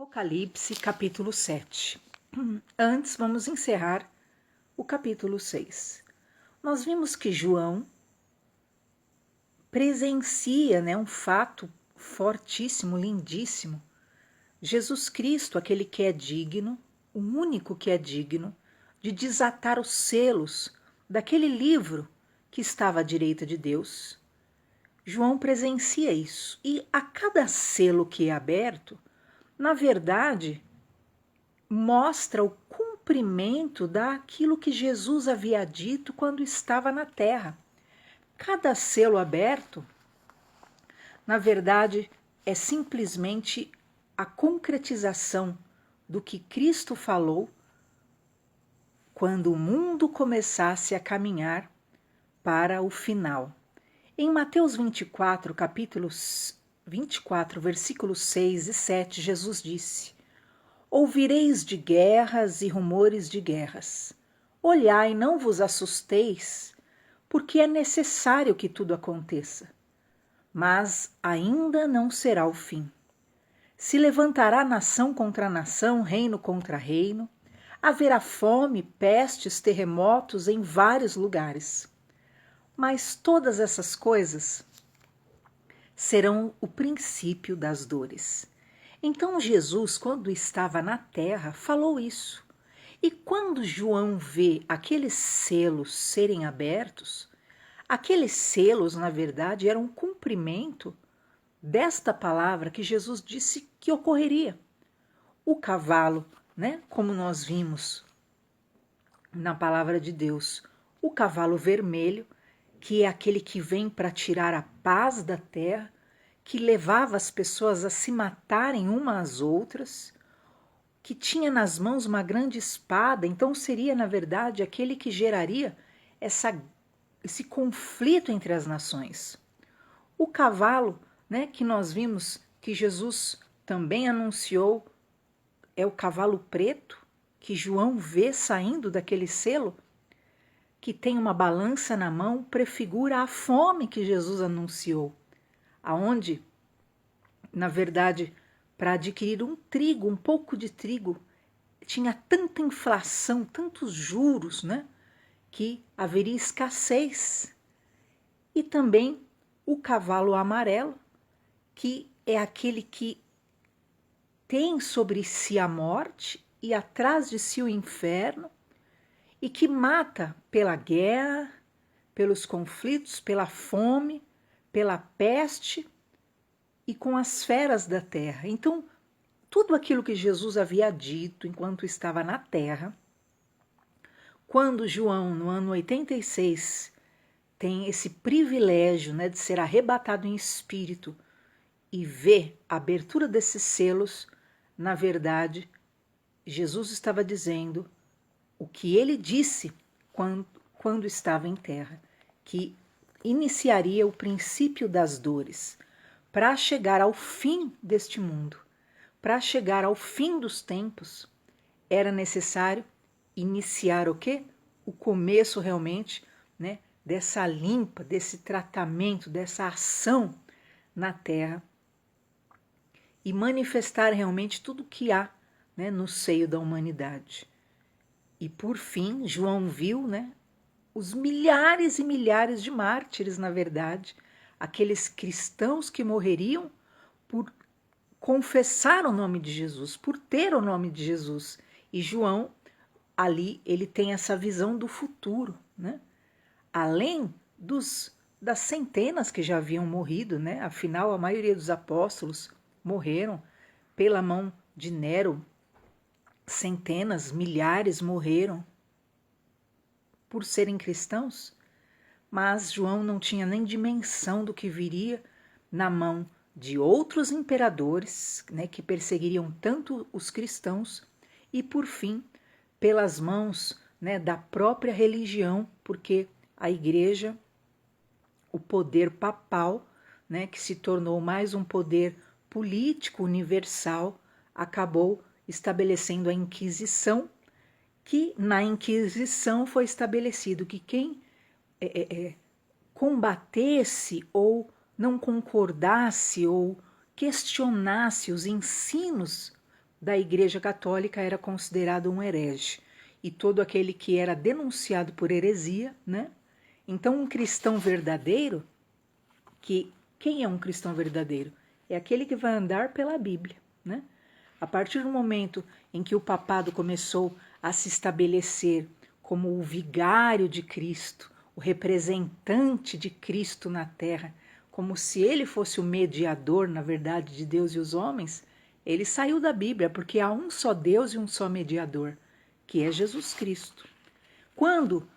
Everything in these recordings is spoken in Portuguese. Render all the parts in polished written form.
Apocalipse, capítulo 7. Antes, vamos encerrar o capítulo 6. Nós vimos que João presencia, um fato fortíssimo, lindíssimo. Jesus Cristo, aquele que é digno, o único que é digno, de desatar os selos daquele livro que estava à direita de Deus. João presencia isso. E a cada selo que é aberto, na verdade, mostra o cumprimento daquilo que Jesus havia dito quando estava na terra. Cada selo aberto, na verdade, é simplesmente a concretização do que Cristo falou quando o mundo começasse a caminhar para o final. Em Mateus 24, capítulos 24, versículos 6 e 7, Jesus disse: Ouvireis de guerras e rumores de guerras. Olhai, não vos assusteis, porque é necessário que tudo aconteça. Mas ainda não será o fim. Se levantará nação contra nação, reino contra reino. Haverá fome, pestes, terremotos em vários lugares. Mas todas essas coisas serão o princípio das dores. Então Jesus, quando estava na terra, falou isso. E quando João vê aqueles selos serem abertos, aqueles selos, na verdade, eram um cumprimento desta palavra que Jesus disse que ocorreria. O cavalo, como nós vimos na palavra de Deus, o cavalo vermelho, que é aquele que vem para tirar a paz da terra, que levava as pessoas a se matarem umas às outras, que tinha nas mãos uma grande espada, então seria, na verdade, aquele que geraria esse conflito entre as nações. O cavalo, que nós vimos que Jesus também anunciou, é o cavalo preto, que João vê saindo daquele selo, que tem uma balança na mão, prefigura a fome que Jesus anunciou, aonde, na verdade, para adquirir um pouco de trigo, tinha tanta inflação, tantos juros, que haveria escassez. E também o cavalo amarelo, que é aquele que tem sobre si a morte e atrás de si o inferno, e que mata pela guerra, pelos conflitos, pela fome, pela peste e com as feras da terra. Então, tudo aquilo que Jesus havia dito enquanto estava na terra, quando João, no ano 86, tem esse privilégio, de ser arrebatado em espírito e ver a abertura desses selos, na verdade, Jesus estava dizendo o que ele disse quando estava em terra, que iniciaria o princípio das dores para chegar ao fim deste mundo, para chegar ao fim dos tempos, era necessário iniciar o quê? O começo realmente, dessa limpa, desse tratamento, dessa ação na terra e manifestar realmente tudo o que há, no seio da humanidade. E por fim, João viu, os milhares e milhares de mártires, na verdade, aqueles cristãos que morreriam por confessar o nome de Jesus, por ter o nome de Jesus. E João, ali, ele tem essa visão do futuro, além das centenas que já haviam morrido, afinal, a maioria dos apóstolos morreram pela mão de Nero. Centenas, milhares morreram por serem cristãos, mas João não tinha nem dimensão do que viria na mão de outros imperadores, que perseguiriam tanto os cristãos e, por fim, pelas mãos, da própria religião, porque a igreja, o poder papal, que se tornou mais um poder político universal, acabou estabelecendo a Inquisição, que na Inquisição foi estabelecido que quem combatesse ou não concordasse ou questionasse os ensinos da Igreja Católica era considerado um herege, e todo aquele que era denunciado por heresia, né? Então, um cristão verdadeiro, quem é um cristão verdadeiro? É aquele que vai andar pela Bíblia, né? A partir do momento em que o papado começou a se estabelecer como o vigário de Cristo, o representante de Cristo na terra, como se ele fosse o mediador, na verdade, de Deus e os homens, ele saiu da Bíblia, porque há um só Deus e um só mediador, que é Jesus Cristo. Quando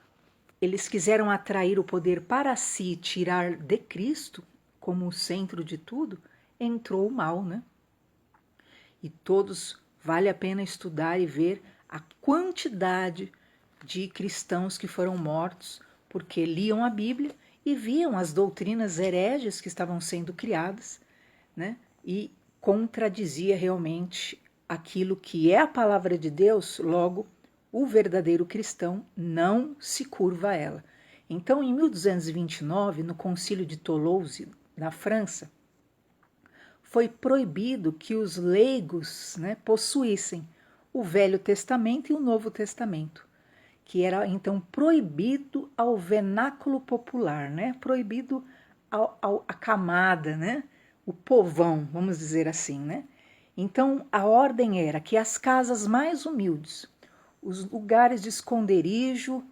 eles quiseram atrair o poder para si e tirar de Cristo, como o centro de tudo, entrou o mal, né? E todos, vale a pena estudar e ver a quantidade de cristãos que foram mortos porque liam a Bíblia e viam as doutrinas hereges que estavam sendo criadas, né? E contradizia realmente aquilo que é a palavra de Deus, logo, o verdadeiro cristão não se curva a ela. Então, em 1229, no Concílio de Toulouse, na França, foi proibido que os leigos, né, possuíssem o Velho Testamento e o Novo Testamento, que era então proibido ao vernáculo popular, né, proibido à camada, né, o povão, vamos dizer assim, né? Então a ordem era que as casas mais humildes, os lugares de esconderijo,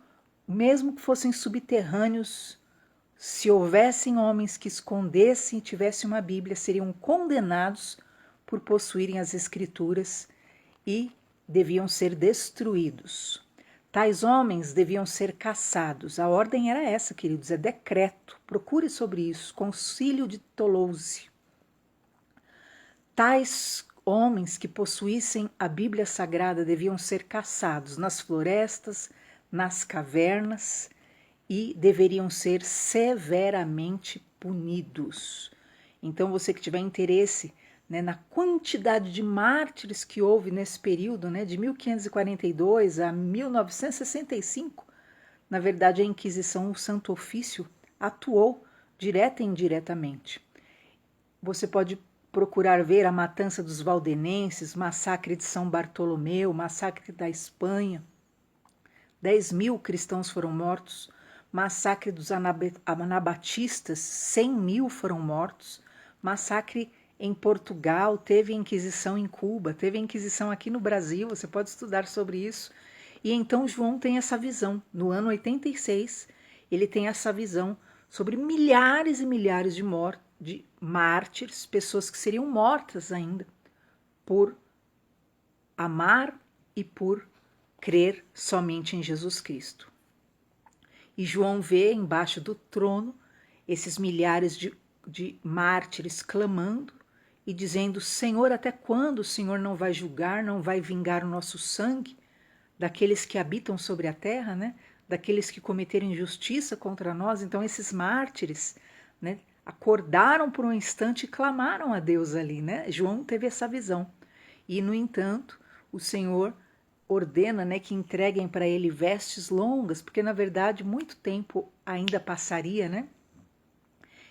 mesmo que fossem subterrâneos, se houvessem homens que escondessem e tivessem uma Bíblia, seriam condenados por possuírem as Escrituras e deviam ser destruídos. Tais homens deviam ser caçados. A ordem era essa, queridos, é decreto. Procure sobre isso, Concílio de Toulouse. Tais homens que possuíssem a Bíblia Sagrada deviam ser caçados nas florestas, nas cavernas, e deveriam ser severamente punidos. Então, você que tiver interesse, né, na quantidade de mártires que houve nesse período, né, de 1542 a 1965, na verdade a Inquisição, o Santo Ofício, atuou direta e indiretamente. Você pode procurar ver a matança dos valdenenses, massacre de São Bartolomeu, massacre da Espanha. 10.000 cristãos foram mortos, massacre dos anabatistas, 100.000 foram mortos, massacre em Portugal, teve Inquisição em Cuba, teve Inquisição aqui no Brasil, você pode estudar sobre isso. E então João tem essa visão, no ano 86, ele tem essa visão sobre milhares e milhares de mártires, pessoas que seriam mortas ainda, por amar e por crer somente em Jesus Cristo. E João vê embaixo do trono esses milhares de mártires clamando e dizendo: Senhor, até quando o Senhor não vai julgar, não vai vingar o nosso sangue daqueles que habitam sobre a terra, né? Daqueles que cometeram injustiça contra nós? Então esses mártires, né, acordaram por um instante e clamaram a Deus ali, né? João teve essa visão. E, no entanto, o Senhor ordena, né, que entreguem para ele vestes longas, porque na verdade muito tempo ainda passaria, né?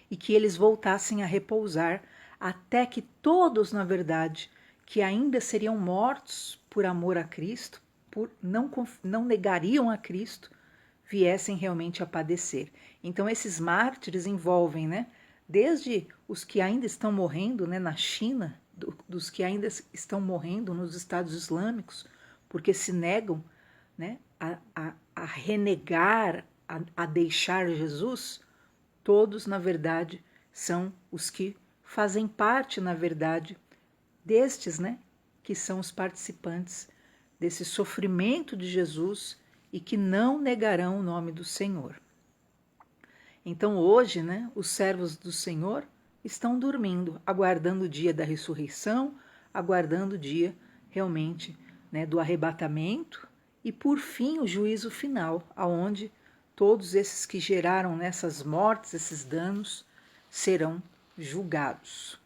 E que eles voltassem a repousar até que todos, na verdade, que ainda seriam mortos por amor a Cristo, por não negariam a Cristo, viessem realmente a padecer. Então esses mártires envolvem, né, desde os que ainda estão morrendo, né, na China, dos que ainda estão morrendo nos Estados Islâmicos, porque se negam, né, a renegar, a deixar Jesus. Todos, na verdade, são os que fazem parte, na verdade, destes, né, que são os participantes desse sofrimento de Jesus e que não negarão o nome do Senhor. Então hoje, né, os servos do Senhor estão dormindo, aguardando o dia da ressurreição, aguardando o dia realmente, né, do arrebatamento e, por fim, o juízo final, aonde todos esses que geraram nessas mortes, esses danos, serão julgados.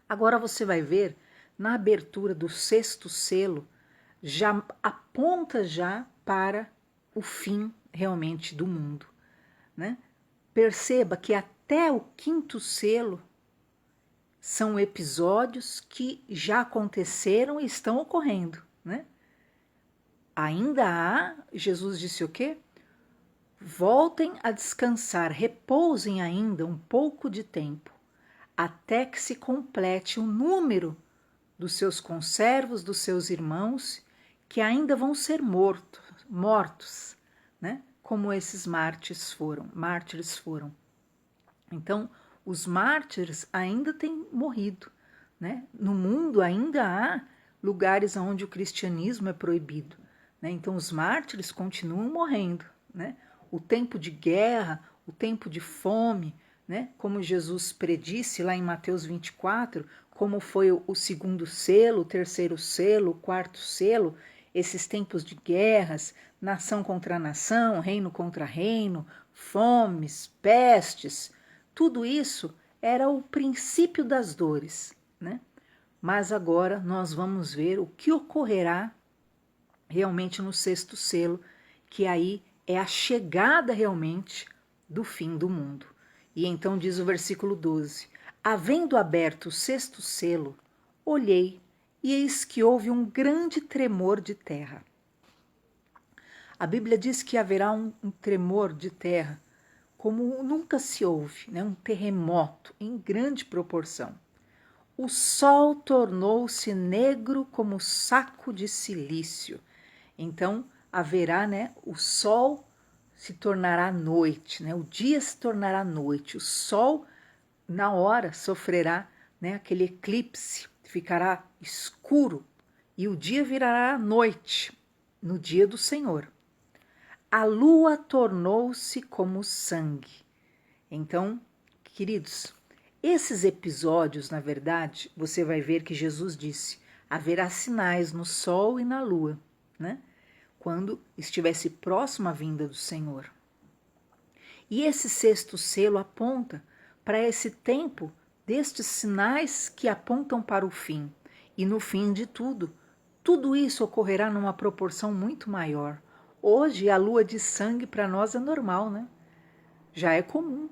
Agora você vai ver, na abertura do 6º selo, já aponta já para o fim realmente do mundo, né? Perceba que até o 5º selo são episódios que já aconteceram e estão ocorrendo, né? Ainda há, Jesus disse o quê? Voltem a descansar, repousem ainda um pouco de tempo, até que se complete o número dos seus conservos, dos seus irmãos, que ainda vão ser mortos, né? Como esses mártires foram. Então, os mártires ainda têm morrido, né? No mundo ainda há lugares onde o cristianismo é proibido, né? Então, os mártires continuam morrendo, né? O tempo de guerra, o tempo de fome, né? Como Jesus predisse lá em Mateus 24, como foi o segundo selo, o terceiro selo, o quarto selo, esses tempos de guerras, nação contra nação, reino contra reino, fomes, pestes, tudo isso era o princípio das dores, né? Mas agora nós vamos ver o que ocorrerá realmente no sexto selo, que aí é a chegada realmente do fim do mundo. E então diz o versículo 12: havendo aberto o sexto selo, olhei e eis que houve um grande tremor de terra. A Bíblia diz que haverá um tremor de terra como nunca se houve, né? Um terremoto em grande proporção. O sol tornou-se negro como saco de silício. Então haverá, né? O sol se tornará noite, né? O dia se tornará noite. O sol, na hora, sofrerá, né? Aquele eclipse, ficará escuro e o dia virará noite no dia do Senhor. A lua tornou-se como sangue. Então, queridos, esses episódios, na verdade, você vai ver que Jesus disse: haverá sinais no sol e na lua, né? Quando estivesse próximo à vinda do Senhor. E esse sexto selo aponta para esse tempo destes sinais que apontam para o fim. E no fim de tudo isso ocorrerá numa proporção muito maior. Hoje a lua de sangue para nós é normal, né? Já é comum.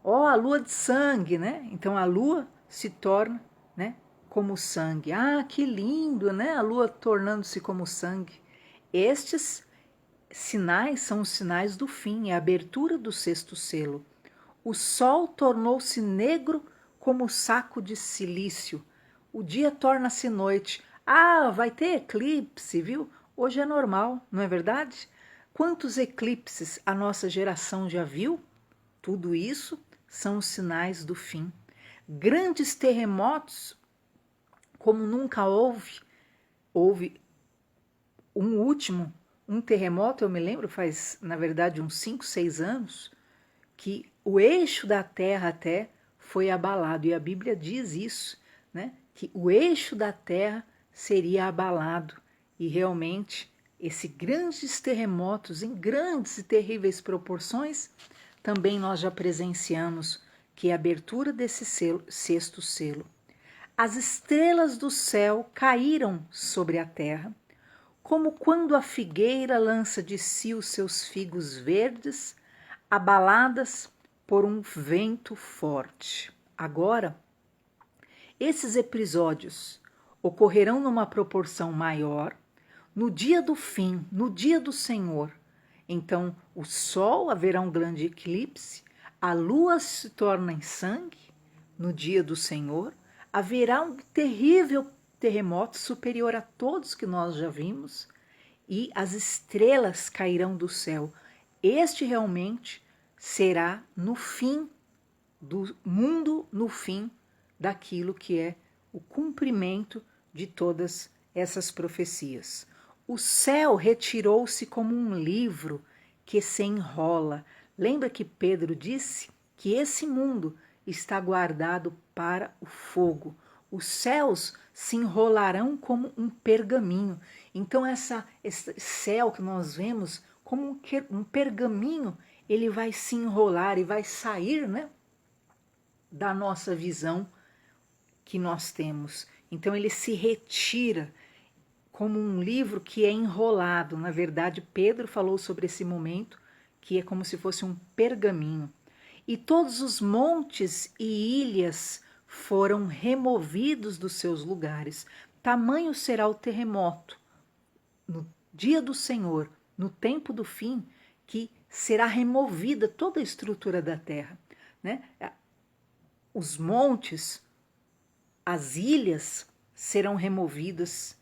A lua de sangue, né? Então a lua se torna, né, como sangue. Ah, que lindo, né? A lua tornando-se como sangue. Estes sinais são os sinais do fim, é a abertura do sexto selo. O sol tornou-se negro como saco de silício. O dia torna-se noite. Ah, vai ter eclipse, viu? Hoje é normal, não é verdade? Quantos eclipses a nossa geração já viu? Tudo isso são os sinais do fim. Grandes terremotos, como nunca houve um terremoto, eu me lembro, faz, na verdade, uns 5, 6 anos, que o eixo da Terra até foi abalado. E a Bíblia diz isso, né? Que o eixo da Terra seria abalado. E realmente, esses grandes terremotos, em grandes e terríveis proporções, também nós já presenciamos, que é a abertura desse sexto selo. As estrelas do céu caíram sobre a terra, como quando a figueira lança de si os seus figos verdes, abaladas por um vento forte. Agora, esses episódios ocorrerão numa proporção maior no dia do fim, no dia do Senhor. Então, o sol haverá um grande eclipse, a lua se torna em sangue no dia do Senhor, haverá um terrível terremoto superior a todos que nós já vimos, e as estrelas cairão do céu. Este realmente será no fim do mundo, no fim daquilo que é o cumprimento de todas essas profecias. O céu retirou-se como um livro que se enrola. Lembra que Pedro disse que esse mundo está guardado para o fogo. Os céus se enrolarão como um pergaminho. Então esse céu que nós vemos como um pergaminho, ele vai se enrolar e vai sair, né, da nossa visão que nós temos. Então ele se retira como um livro que é enrolado. Na verdade, Pedro falou sobre esse momento que é como se fosse um pergaminho. E todos os montes e ilhas foram removidos dos seus lugares. Tamanho será o terremoto no dia do Senhor, no tempo do fim, que será removida toda a estrutura da terra, né? Os montes, as ilhas serão removidas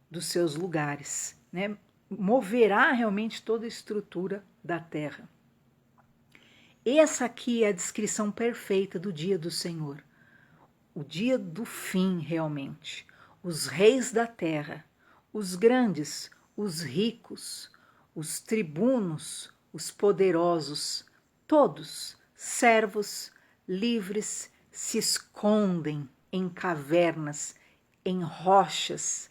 dos seus lugares, né? Moverá realmente toda a estrutura da terra. Essa aqui é a descrição perfeita do dia do Senhor, o dia do fim realmente. Os reis da terra, os grandes, os ricos, os tribunos, os poderosos, todos, servos, livres, se escondem em cavernas, em rochas,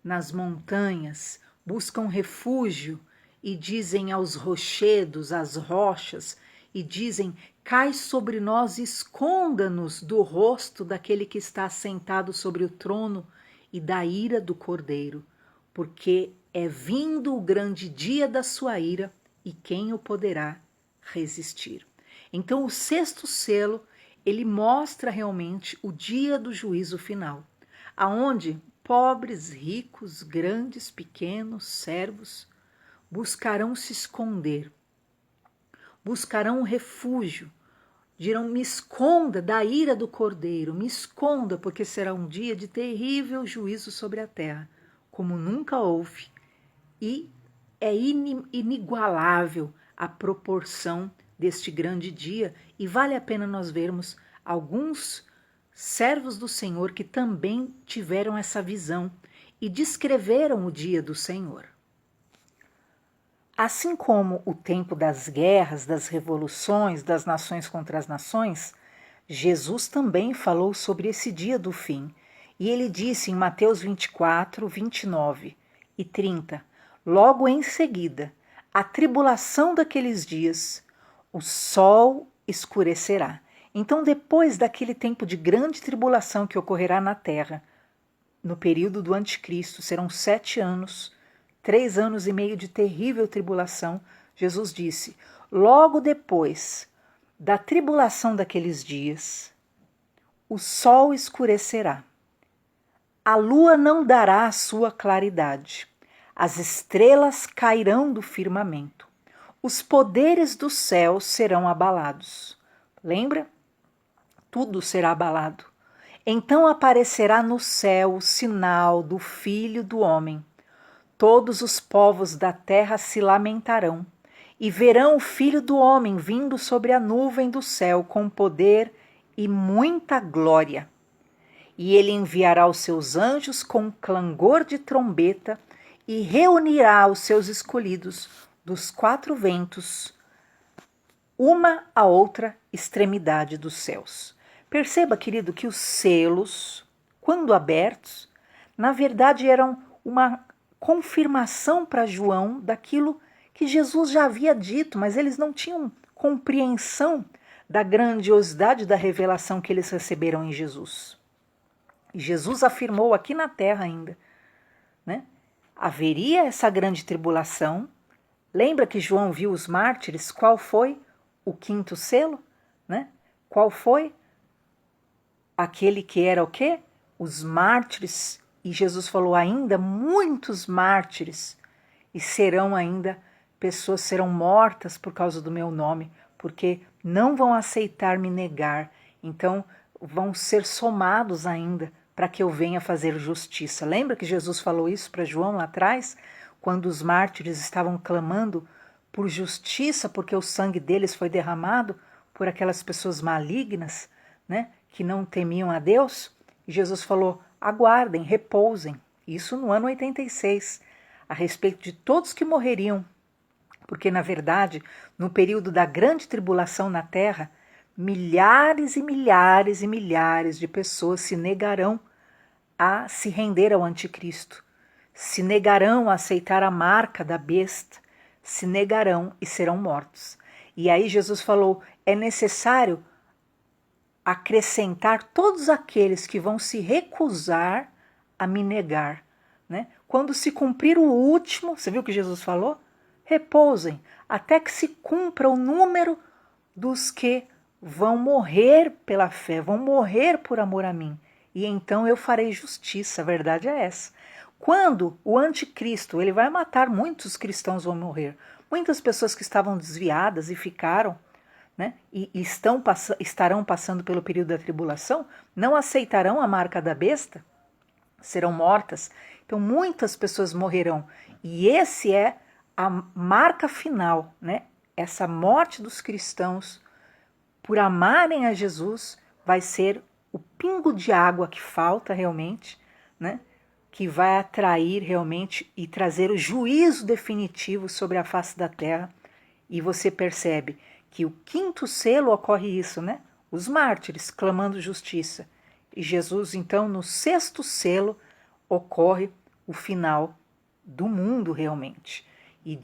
nas montanhas, buscam refúgio e dizem aos rochedos, às rochas, e dizem: cai sobre nós e esconda-nos do rosto daquele que está sentado sobre o trono e da ira do Cordeiro, porque é vindo o grande dia da sua ira, e quem o poderá resistir? Então o sexto selo, ele mostra realmente o dia do juízo final, aonde pobres, ricos, grandes, pequenos, servos, buscarão se esconder, buscarão um refúgio, dirão: me esconda da ira do Cordeiro, me esconda, porque será um dia de terrível juízo sobre a terra, como nunca houve, e é inigualável a proporção deste grande dia, e vale a pena nós vermos alguns servos do Senhor que também tiveram essa visão e descreveram o dia do Senhor. Assim como o tempo das guerras, das revoluções, das nações contra as nações, Jesus também falou sobre esse dia do fim. E ele disse em Mateus 24, 29 e 30, logo em seguida, a tribulação daqueles dias, o sol escurecerá. Então, depois daquele tempo de grande tribulação que ocorrerá na terra, no período do anticristo, serão 7 anos, 3 anos e meio de terrível tribulação, Jesus disse: logo depois da tribulação daqueles dias, o sol escurecerá, a lua não dará a sua claridade, as estrelas cairão do firmamento, os poderes do céu serão abalados. Lembra? Tudo será abalado. Então aparecerá no céu o sinal do Filho do Homem. Todos os povos da terra se lamentarão e verão o Filho do Homem vindo sobre a nuvem do céu com poder e muita glória. E ele enviará os seus anjos com clangor de trombeta e reunirá os seus escolhidos dos 4 ventos, uma a outra extremidade dos céus. Perceba, querido, que os selos, quando abertos, na verdade eram uma confirmação para João daquilo que Jesus já havia dito, mas eles não tinham compreensão da grandiosidade da revelação que eles receberam em Jesus. E Jesus afirmou aqui na terra ainda, né? Haveria essa grande tribulação. Lembra que João viu os mártires? Qual foi o 5º selo? Né? Qual foi? Aquele que era o quê? Os mártires. E Jesus falou: ainda muitos mártires, e serão ainda, pessoas serão mortas por causa do meu nome, porque não vão aceitar me negar, então vão ser somados ainda para que eu venha fazer justiça. Lembra que Jesus falou isso para João lá atrás, quando os mártires estavam clamando por justiça, porque o sangue deles foi derramado por aquelas pessoas malignas, né, que não temiam a Deus? E Jesus falou: aguardem, repousem. Isso no ano 86, a respeito de todos que morreriam, porque na verdade, no período da grande tribulação na terra, milhares e milhares e milhares de pessoas se negarão a se render ao anticristo, se negarão a aceitar a marca da besta, se negarão e serão mortos. E aí Jesus falou: é necessário acrescentar todos aqueles que vão se recusar a me negar, né? Quando se cumprir o último, você viu o que Jesus falou? Repousem, até que se cumpra o número dos que vão morrer pela fé, vão morrer por amor a mim. E então eu farei justiça, a verdade é essa. Quando o anticristo, ele vai matar, muitos cristãos vão morrer. Muitas pessoas que estavam desviadas e ficaram, né, e estarão passando pelo período da tribulação, não aceitarão a marca da besta, serão mortas. Então muitas pessoas morrerão. E esse é a marca final, né? Essa morte dos cristãos por amarem a Jesus vai ser o pingo de água que falta realmente, né? Que vai atrair realmente e trazer o juízo definitivo sobre a face da terra. E você percebe que o quinto selo ocorre isso, né? Os mártires clamando justiça. E Jesus, então, no sexto selo, ocorre o final do mundo realmente. E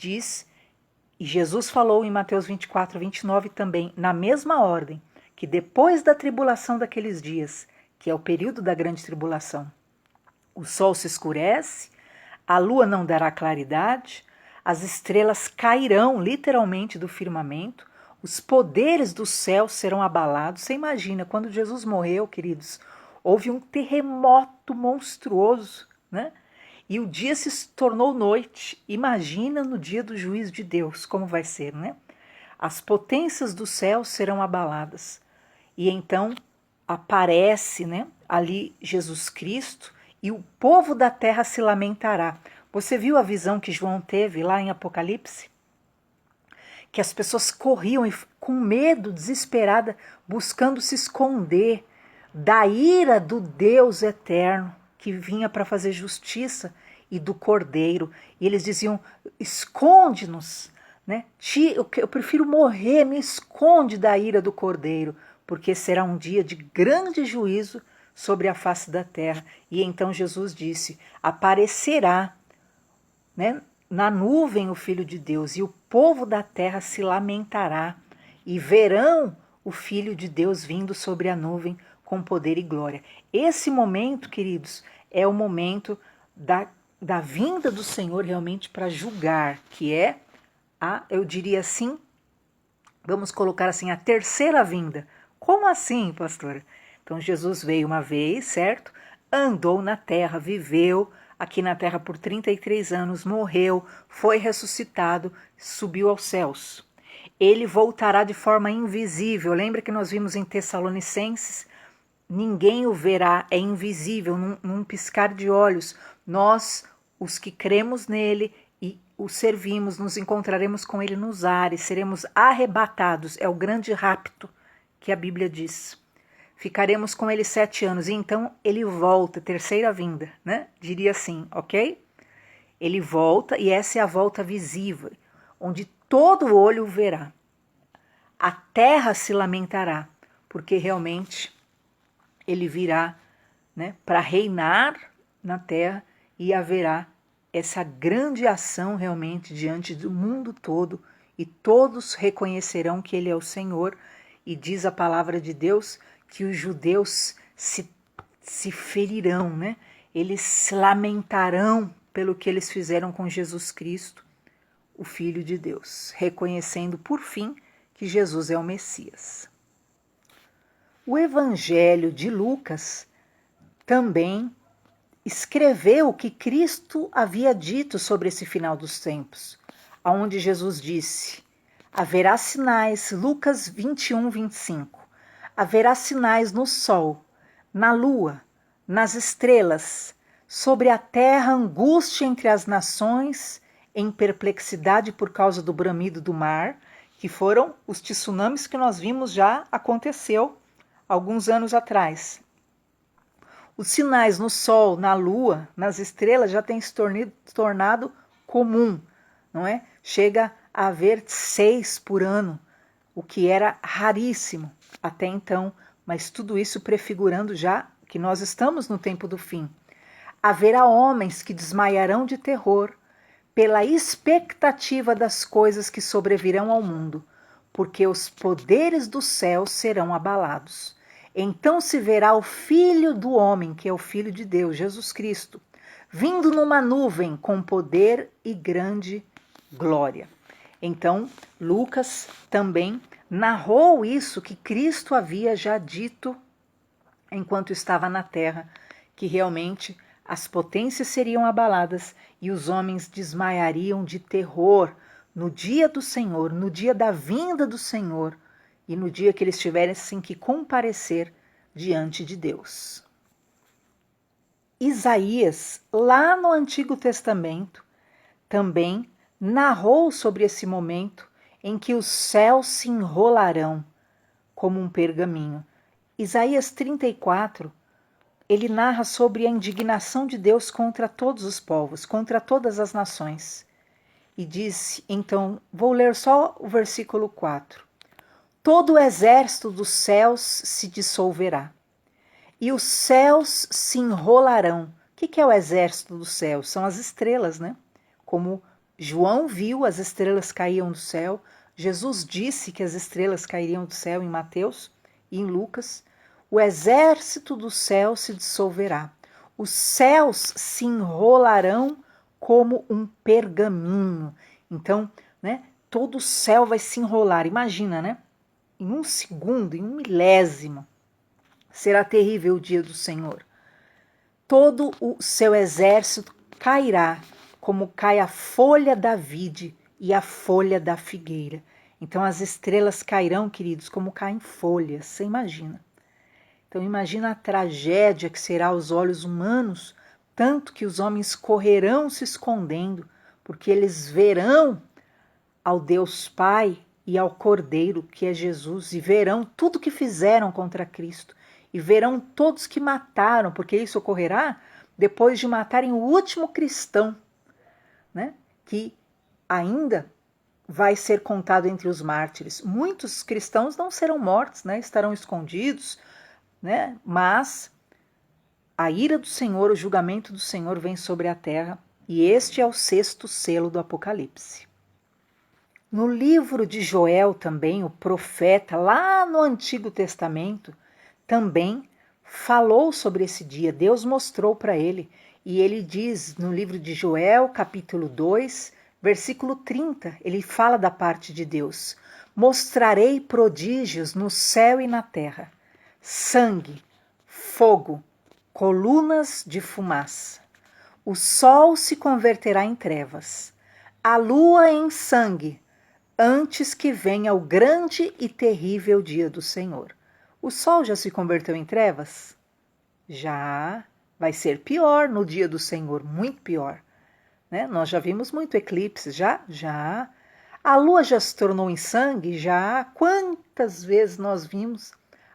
Jesus falou em Mateus 24, 29 também, na mesma ordem, que depois da tribulação daqueles dias, que é o período da grande tribulação, o sol se escurece, a lua não dará claridade, as estrelas cairão literalmente do firmamento, os poderes do céu serão abalados. Você imagina, quando Jesus morreu, queridos, houve um terremoto monstruoso, né? E o dia se tornou noite. Imagina no dia do juízo de Deus, como vai ser, né? As potências do céu serão abaladas. E então aparece, né, ali Jesus Cristo e o povo da terra se lamentará. Você viu a visão que João teve lá em Apocalipse? Que as pessoas corriam com medo, desesperada, buscando se esconder da ira do Deus eterno que vinha para fazer justiça e do Cordeiro. E eles diziam: esconde-nos, né? Eu prefiro morrer, me esconde da ira do Cordeiro, porque será um dia de grande juízo sobre a face da terra. E então Jesus disse: aparecerá, né, na nuvem o Filho de Deus, e o povo da terra se lamentará, e verão o Filho de Deus vindo sobre a nuvem com poder e glória. Esse momento, queridos, é o momento da vinda do Senhor realmente para julgar, que é eu diria assim, vamos colocar assim, a terceira vinda. Como assim, pastora? Então Jesus veio uma vez, certo? Andou na terra, viveu aqui na terra por 33 anos, morreu, foi ressuscitado, subiu aos céus. Ele voltará de forma invisível. Lembra que nós vimos em Tessalonicenses? Ninguém o verá, é invisível, num piscar de olhos. Nós, os que cremos nele e o servimos, nos encontraremos com ele nos ares, seremos arrebatados. É o grande rapto que a Bíblia diz. Ficaremos com ele 7 anos e então ele volta, terceira vinda, né? Diria assim, ok? Ele volta e essa é a volta visível, onde todo olho o verá. A terra se lamentará, porque realmente ele virá, né, para reinar na terra e haverá essa grande ação realmente diante do mundo todo e todos reconhecerão que ele é o Senhor. E diz a palavra de Deus que os judeus se ferirão, né? Eles se lamentarão pelo que eles fizeram com Jesus Cristo, o Filho de Deus, reconhecendo por fim que Jesus é o Messias. O Evangelho de Lucas também escreveu o que Cristo havia dito sobre esse final dos tempos, onde Jesus disse: haverá sinais, Lucas 21, 25, haverá sinais no sol, na lua, nas estrelas, sobre a terra angústia entre as nações, em perplexidade por causa do bramido do mar, que foram os tsunamis que nós vimos já aconteceu alguns anos atrás. Os sinais no sol, na lua, nas estrelas já têm se tornado comum, não é? Chega a haver 6 por ano, o que era raríssimo até então, mas tudo isso prefigurando já que nós estamos no tempo do fim. Haverá homens que desmaiarão de terror pela expectativa das coisas que sobrevirão ao mundo, porque os poderes do céu serão abalados. Então se verá o Filho do Homem, que é o Filho de Deus, Jesus Cristo, vindo numa nuvem com poder e grande glória. Então, Lucas também narrou isso que Cristo havia já dito enquanto estava na terra, que realmente as potências seriam abaladas e os homens desmaiariam de terror no dia do Senhor, no dia da vinda do Senhor e no dia que eles tivessem que comparecer diante de Deus. Isaías, lá no Antigo Testamento, também narrou sobre esse momento em que os céus se enrolarão como um pergaminho. Isaías 34, ele narra sobre a indignação de Deus contra todos os povos, contra todas as nações. E diz, então, vou ler só o versículo 4. Todo o exército dos céus se dissolverá, e os céus se enrolarão. O que é o exército dos céus? São as estrelas, né? Como João viu, as estrelas caíam do céu. Jesus disse que as estrelas cairiam do céu em Mateus e em Lucas. O exército do céu se dissolverá. Os céus se enrolarão como um pergaminho. Então, né, todo o céu vai se enrolar. Imagina, né? Em um segundo, em um milésimo, será terrível o dia do Senhor. Todo o seu exército cairá, como cai a folha da vide e a folha da figueira. Então as estrelas cairão, queridos, como caem folhas, você imagina. Então imagina a tragédia que será aos olhos humanos, tanto que os homens correrão se escondendo, porque eles verão ao Deus Pai e ao Cordeiro, que é Jesus, e verão tudo que fizeram contra Cristo, e verão todos que mataram, porque isso ocorrerá depois de matarem o último cristão, né, que ainda vai ser contado entre os mártires. Muitos cristãos não serão mortos, né, estarão escondidos, né, mas a ira do Senhor, o julgamento do Senhor vem sobre a terra, e este é o 6º selo do Apocalipse. No livro de Joel também, o profeta, lá no Antigo Testamento, também falou sobre esse dia. Deus mostrou para ele. E ele diz no livro de Joel, capítulo 2, versículo 30, ele fala da parte de Deus. Mostrarei prodígios no céu e na terra, sangue, fogo, colunas de fumaça. O sol se converterá em trevas, a lua em sangue, antes que venha o grande e terrível dia do Senhor. O sol já se converteu em trevas? Já. Vai ser pior no dia do Senhor, muito pior. Né? Nós já vimos muito eclipse, já? Já. A lua já se tornou em sangue? Já. Quantas vezes nós vimos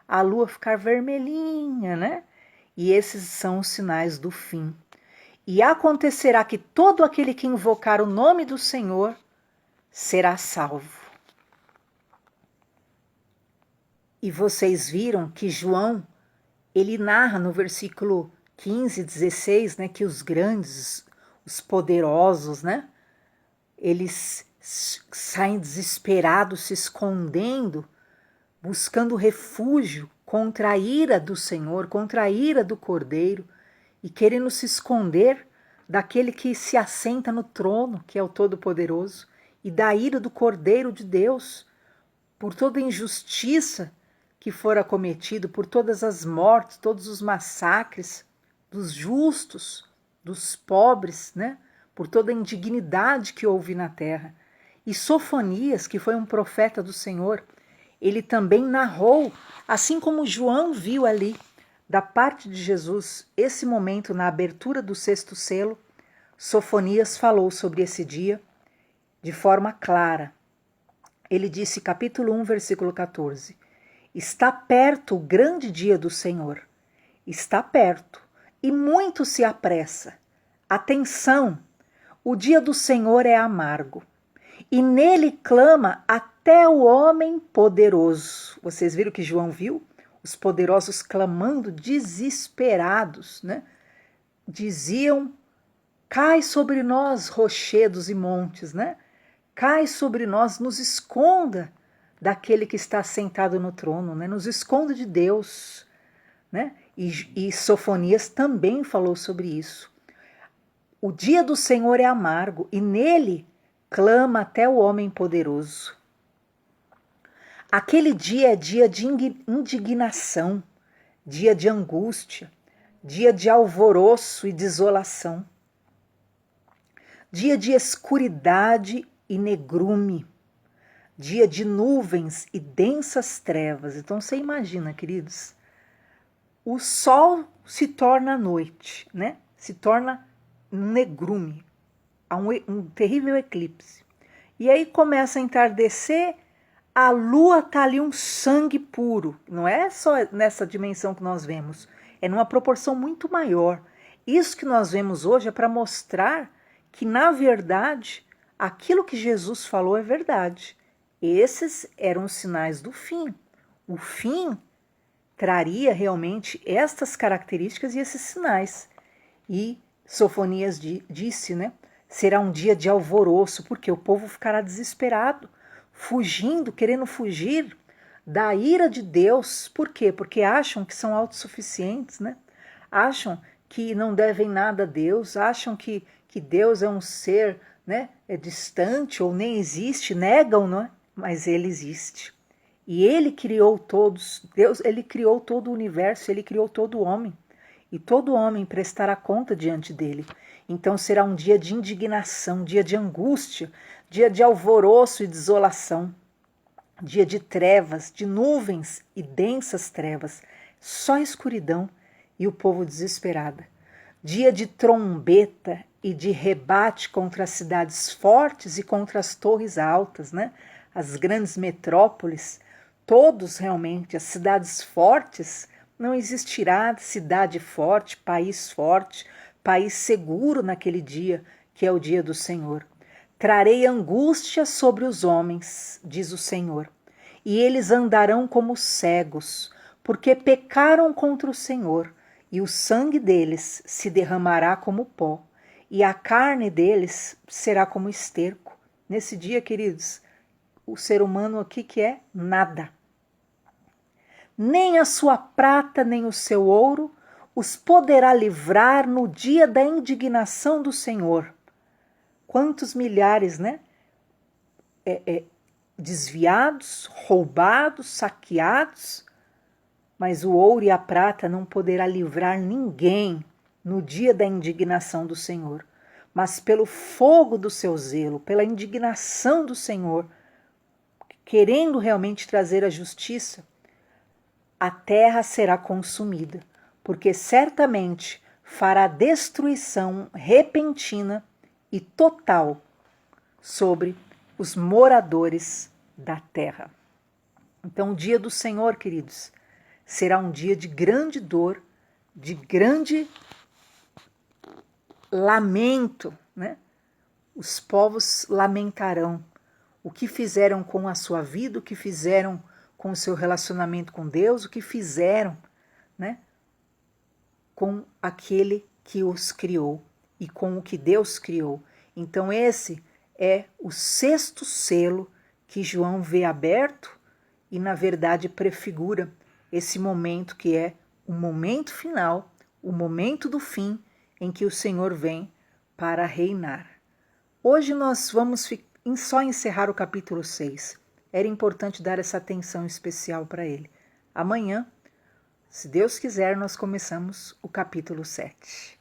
a lua ficar vermelhinha, né? E esses são os sinais do fim. E acontecerá que todo aquele que invocar o nome do Senhor será salvo. E vocês viram que João, ele narra no versículo 15, 16, né, que os grandes, os poderosos, né, eles saem desesperados, se escondendo, buscando refúgio contra a ira do Senhor, contra a ira do Cordeiro, e querendo se esconder daquele que se assenta no trono, que é o Todo-Poderoso, e da ira do Cordeiro de Deus, por toda injustiça que fora cometido, por todas as mortes, todos os massacres dos justos, dos pobres, né? Por toda a indignidade que houve na terra. E Sofonias, que foi um profeta do Senhor, ele também narrou, assim como João viu ali, da parte de Jesus, esse momento na abertura do 6º selo, Sofonias falou sobre esse dia de forma clara. Ele disse, capítulo 1, versículo 14, está perto o grande dia do Senhor, está perto, e muito se apressa. Atenção, o dia do Senhor é amargo, e nele clama até o homem poderoso. Vocês viram que João viu? Os poderosos clamando, desesperados, né? Diziam, cai sobre nós rochedos e montes, né? Cai sobre nós, nos esconda daquele que está sentado no trono, né? Nos esconda de Deus, né? E Sofonias também falou sobre isso. O dia do Senhor é amargo e nele clama até o homem poderoso. Aquele dia é dia de indignação, dia de angústia, dia de alvoroço e desolação, dia de escuridade e negrume, dia de nuvens e densas trevas. Então você imagina, queridos, o sol se torna noite, né? Se torna um negrume, há um terrível eclipse. E aí começa a entardecer, a lua está ali um sangue puro. Não é só nessa dimensão que nós vemos, é numa proporção muito maior. Isso que nós vemos hoje é para mostrar que, na verdade, aquilo que Jesus falou é verdade. Esses eram os sinais do fim. O fim traria realmente estas características e esses sinais. E Sofonias disse, né? Será um dia de alvoroço, porque o povo ficará desesperado, fugindo, querendo fugir da ira de Deus. Por quê? Porque acham que são autossuficientes, né? Acham que não devem nada a Deus, acham que Deus é um ser, né, distante ou nem existe, negam, não é? Mas ele existe. E ele criou todos, Deus, ele criou todo o universo, ele criou todo o homem. E todo homem prestará conta diante dele. Então será um dia de indignação, dia de angústia, dia de alvoroço e desolação, dia de trevas, de nuvens e densas trevas, só escuridão e o povo desesperado. Dia de trombeta e de rebate contra as cidades fortes e contra as torres altas, né? As grandes metrópoles, todos realmente, as cidades fortes. Não existirá cidade forte, país seguro naquele dia, que é o dia do Senhor. Trarei angústia sobre os homens, diz o Senhor, e eles andarão como cegos, porque pecaram contra o Senhor, e o sangue deles se derramará como pó, e a carne deles será como esterco. Nesse dia, queridos, o ser humano aqui que é nada. Nem a sua prata, nem o seu ouro os poderá livrar no dia da indignação do Senhor. Quantos milhares, né? Desviados, roubados, saqueados, mas o ouro e a prata não poderá livrar ninguém no dia da indignação do Senhor. Mas pelo fogo do seu zelo, pela indignação do Senhor, querendo realmente trazer a justiça, a terra será consumida, porque certamente fará destruição repentina e total sobre os moradores da terra. Então, o dia do Senhor, queridos, será um dia de grande dor, de grande lamento, né? Os povos lamentarão o que fizeram com a sua vida, o que fizeram com o seu relacionamento com Deus, o que fizeram, né, com aquele que os criou e com o que Deus criou. Então esse é o sexto selo que João vê aberto e, na verdade, prefigura esse momento que é o momento final, o momento do fim, em que o Senhor vem para reinar. Hoje nós vamos só encerrar o capítulo 6. Era importante dar essa atenção especial para ele. Amanhã, se Deus quiser, nós começamos o capítulo 7.